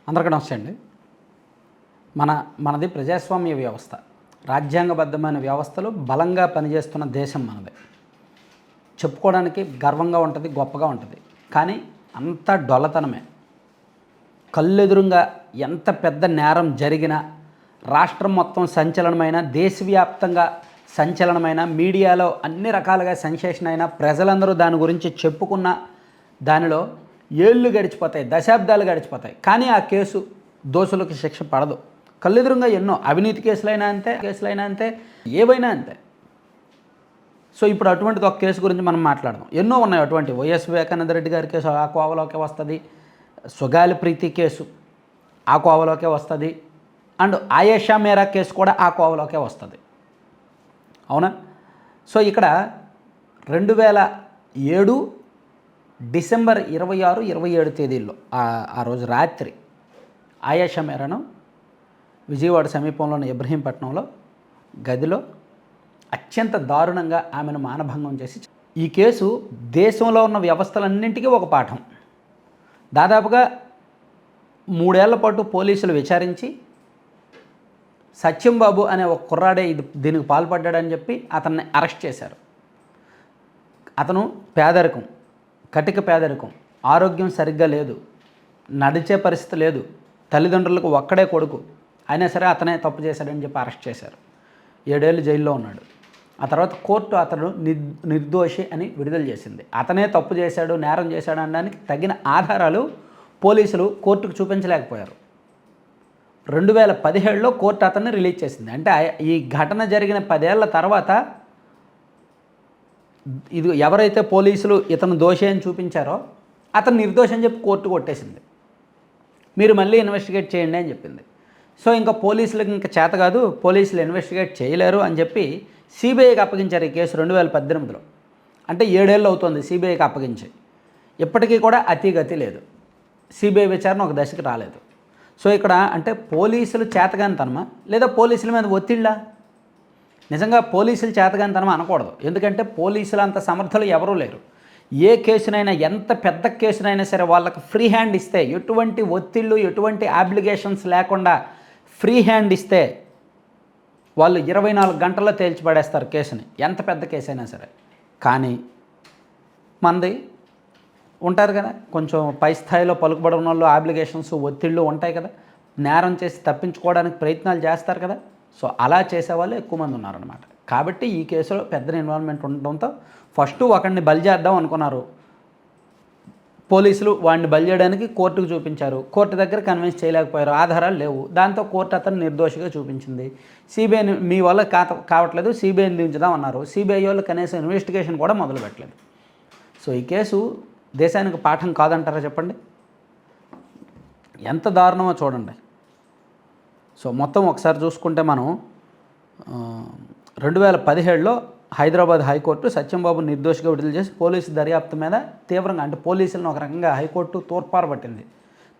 అందరికీ నమస్తే అండి. మనది ప్రజాస్వామ్య వ్యవస్థ. రాజ్యాంగబద్ధమైన వ్యవస్థలు బలంగా పనిచేస్తున్న దేశం మనది. చెప్పుకోవడానికి గర్వంగా ఉంటుంది, గొప్పగా ఉంటుంది. కానీ అంతా డొల్లతనమే. కళ్ళెదురుగా ఎంత పెద్ద నేరం జరిగినా, రాష్ట్రం మొత్తం సంచలనమైన, దేశవ్యాప్తంగా సంచలనమైన, మీడియాలో అన్ని రకాలుగా సెన్సేషన్ అయినా, ప్రజలందరూ దాని గురించి చెప్పుకున్న దానిలో ఏళ్ళు గడిచిపోతాయి, దశాబ్దాలు గడిచిపోతాయి. కానీ ఆ కేసు దోషులకు శిక్ష పడదు. కళ్ళెదురుగా ఎన్నో అవినీతి కేసులైనా అంతే, ఏవైనా అంతే. సో ఇప్పుడు అటువంటిది ఒక కేసు గురించి మనం మాట్లాడదాం. ఎన్నో ఉన్నాయి అటువంటి. వైఎస్ వివేకానంద రెడ్డి గారి కేసు ఆ కోవలోకే వస్తుంది. సుగాలి ప్రీతి కేసు ఆ కోవలోకే వస్తుంది. అండ్ ఆయేషా మేరా కేసు కూడా ఆ కోవలోకే వస్తుంది. అవునా? సో ఇక్కడ 2007 డిసెంబర్ 26, 27 తేదీల్లో ఆ రోజు రాత్రి ఆయేషా మేరాను విజయవాడ సమీపంలోని ఇబ్రహీంపట్నంలో గదిలో అత్యంత దారుణంగా ఆమెను మానభంగం చేసి, ఈ కేసు దేశంలో ఉన్న వ్యవస్థలన్నింటికీ ఒక పాఠం. దాదాపుగా 3 ఏళ్ల పాటు పోలీసులు విచారించి సత్యంబాబు అనే ఒక కుర్రాడే దీనికి పాల్పడ్డాడని చెప్పి అతన్ని అరెస్ట్ చేశారు. అతను పేదరికం, కటిక పేదరికం, ఆరోగ్యం సరిగ్గా లేదు, నడిచే పరిస్థితి లేదు, తల్లిదండ్రులకు ఒక్కడే కొడుకు, అయినా సరే అతనే తప్పు చేశాడని చెప్పి అరెస్ట్ చేశారు. 7 ఏళ్ళు జైల్లో ఉన్నాడు. ఆ తర్వాత కోర్టు అతను నిర్దోషి అని విడుదల చేసింది. అతనే తప్పు చేశాడు, నేరం చేశాడు అనడానికి తగిన ఆధారాలు పోలీసులు కోర్టుకు చూపించలేకపోయారు. 2017లో కోర్టు అతన్ని రిలీజ్ చేసింది. అంటే ఈ ఘటన జరిగిన 10 ఏళ్ల తర్వాత ఇది ఎవరైతే పోలీసులు ఇతను దోషి అని చూపించారో అతను నిర్దోషి అని చెప్పి కోర్టు కొట్టేసింది. మీరు మళ్ళీ ఇన్వెస్టిగేట్ చేయండి అని చెప్పింది. సో ఇంకా పోలీసులకు ఇంకా చేత కాదు, పోలీసులు ఇన్వెస్టిగేట్ చేయలేరు అని చెప్పి సిబిఐకి అప్పగించారు ఈ కేసు 2018లో. అంటే 7 ఏళ్ళు అవుతుంది సిబిఐకి అప్పగించి. ఇప్పటికీ కూడా అతిగతి లేదు. సిబిఐ విచారణ ఒక దశకి రాలేదు. సో ఇక్కడ అంటే పోలీసులు చేతగానితనమా లేదా పోలీసుల మీద ఒత్తిళ్ళా? నిజంగా పోలీసులు చేతగానితనం అనకూడదు. ఎందుకంటే పోలీసులు అంత సమర్థులు ఎవరూ లేరు. ఏ కేసునైనా, ఎంత పెద్ద కేసునైనా సరే వాళ్ళకి ఫ్రీ హ్యాండ్ ఇస్తే, ఎటువంటి ఒత్తిళ్ళు, ఎటువంటి ఆబ్లిగేషన్స్ లేకుండా ఫ్రీ హ్యాండ్ ఇస్తే వాళ్ళు 24 గంటల్లో తేల్చిపడేస్తారు కేసుని, ఎంత పెద్ద కేసు అయినా సరే. కానీ మనది ఉంటారు కదా, కొంచెం పై స్థాయిలో పలుకుబడి ఉన్న వాళ్ళు, ఆబ్లిగేషన్స్, ఒత్తిళ్ళు ఉంటాయి కదా, నేరం చేసి తప్పించుకోవడానికి ప్రయత్నాలు చేస్తారు కదా. సో అలా చేసేవాళ్ళు ఎక్కువ మంది ఉన్నారనమాట. కాబట్టి ఈ కేసులో పెద్ద ఇన్వాల్వ్మెంట్ ఉండడంతో ఫస్ట్ ఒకడిని బలి చేద్దాం అనుకున్నారు. పోలీసులు వాడిని బలి చేయడానికి కోర్టుకు చూపించారు. కోర్టు దగ్గర కన్విన్స్ చేయలేకపోయారు, ఆధారాలు లేవు. దాంతో కోర్టు అతను నిర్దోషిగా చూపించింది. సిబిఐని మీ వల్ల కావట్లేదు, సిబిఐని దించుదాం అన్నారు. సిబిఐ వాళ్ళు కనీసం ఇన్వెస్టిగేషన్ కూడా మొదలుపెట్టలేదు. సో ఈ కేసు దేశానికి పాఠం కాదంటారా చెప్పండి? ఎంత దారుణమో చూడండి. సో మొత్తం ఒకసారి చూసుకుంటే మనం 2017లో హైదరాబాద్ హైకోర్టు సత్యంబాబు నిర్దోషిగా విడుదల చేసి పోలీసు దర్యాప్తు మీద తీవ్రంగా, అంటే పోలీసులను ఒక రకంగా హైకోర్టు తూర్పార పట్టింది,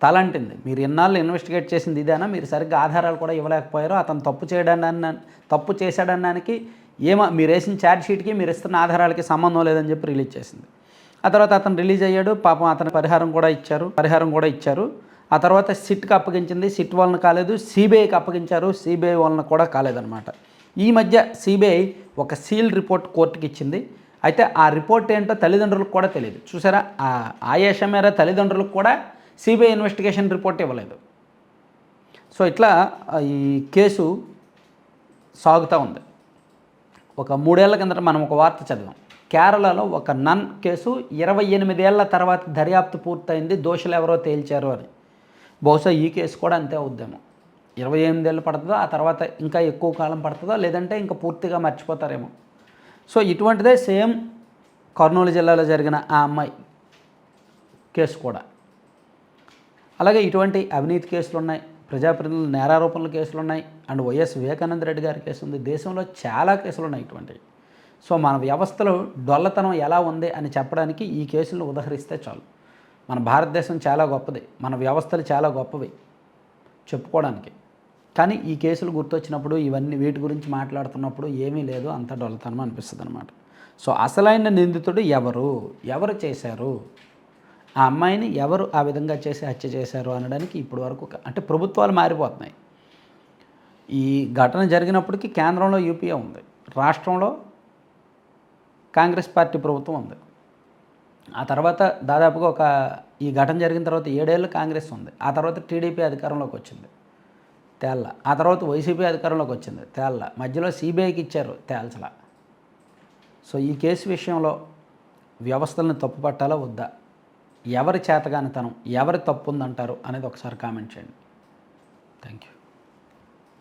తలంటింది. మీరు ఎన్నాళ్ళు ఇన్వెస్టిగేట్ చేసింది ఇదేనా? మీరు సరిగ్గా ఆధారాలు కూడా ఇవ్వలేకపోయారు. అతను తప్పు చేశాడనడానికి మీరు వేసిన ఛార్జ్ షీట్కి మీరు ఇస్తున్న ఆధారాలకి సంబంధం లేదని చెప్పి రిలీజ్ చేసింది. ఆ తర్వాత అతను రిలీజ్ అయ్యాడు. పాపం అతని పరిహారం కూడా ఇచ్చారు. ఆ తర్వాత సిట్కి అప్పగించింది. సిట్ వలన కాలేదు, సిబిఐకి అప్పగించారు. సిబిఐ వలన కూడా కాలేదన్నమాట. ఈ మధ్య సిబిఐ ఒక సీల్ రిపోర్ట్ కోర్టుకి ఇచ్చింది. అయితే ఆ రిపోర్ట్ ఏంటో తల్లిదండ్రులకు కూడా తెలియదు. చూసారా, ఆ ఆయేషా మేరా తల్లిదండ్రులకు కూడా సిబిఐ ఇన్వెస్టిగేషన్ రిపోర్ట్ ఇవ్వలేదు. సో ఇట్లా ఈ కేసు సాగుతూ ఉంది. ఒక 3 ఏళ్ల కిందట మనం ఒక వార్త చదివాం. కేరళలో ఒక నన్ కేసు 28 ఏళ్ల తర్వాత దర్యాప్తు పూర్తయింది, దోషులు ఎవరో తేల్చారు అని. బహుశా ఈ కేసు కూడా అంతే అవుద్దేమో. 28 ఏళ్ళు పడుతుందో, ఆ తర్వాత ఇంకా ఎక్కువ కాలం పడుతుందో, లేదంటే ఇంకా పూర్తిగా మర్చిపోతారేమో. సో ఇటువంటిదే సేమ్ కర్నూలు జిల్లాలో జరిగిన ఆ అమ్మాయి కేసు కూడా. అలాగే ఇటువంటి అవినీతి కేసులు ఉన్నాయి, ప్రజాప్రతినిధుల నేరారోపణల కేసులు ఉన్నాయి, అండ్ వైఎస్ వివేకానంద రెడ్డి గారి కేసు ఉంది. దేశంలో చాలా కేసులు ఉన్నాయి ఇటువంటివి. సో మన వ్యవస్థలో డొల్లతనం ఎలా ఉంది అని చెప్పడానికి ఈ కేసులను ఉదహరిస్తే చాలు. మన భారతదేశం చాలా గొప్పది, మన వ్యవస్థలు చాలా గొప్పవి చెప్పుకోవడానికి. కానీ ఈ కేసులు గుర్తొచ్చినప్పుడు, వీటి గురించి మాట్లాడుతున్నప్పుడు ఏమీ లేదు, అంత డొల్లతనం అనిపిస్తుంది అనమాట. సో అసలైన నిందితుడు ఎవరు చేశారు? ఆ అమ్మాయిని ఎవరు ఆ విధంగా చేసి హత్య చేశారు అనడానికి ఇప్పటి వరకు అంటే ప్రభుత్వాలు మారిపోతున్నాయి. ఈ ఘటన జరిగినప్పటికీ కేంద్రంలో యూపీఏ ఉంది, రాష్ట్రంలో కాంగ్రెస్ పార్టీ ప్రభుత్వం ఉంది. ఆ తర్వాత దాదాపుగా ఈ ఘటన జరిగిన తర్వాత 7 ఏళ్ళు కాంగ్రెస్ ఉంది. ఆ తర్వాత టీడీపీ అధికారంలోకి వచ్చింది, తేళ్ళ. ఆ తర్వాత వైసీపీ అధికారంలోకి వచ్చింది, తేళ్ళ. మధ్యలో సిబిఐకి ఇచ్చారు, తేల్చల. సో ఈ కేసు విషయంలో వ్యవస్థలను తప్పుపట్టాలా వద్దా, ఎవరి చేతగానితనం, ఎవరి తప్పు ఉందంటారు అనేది ఒకసారి కామెంట్ చేయండి. Thank you.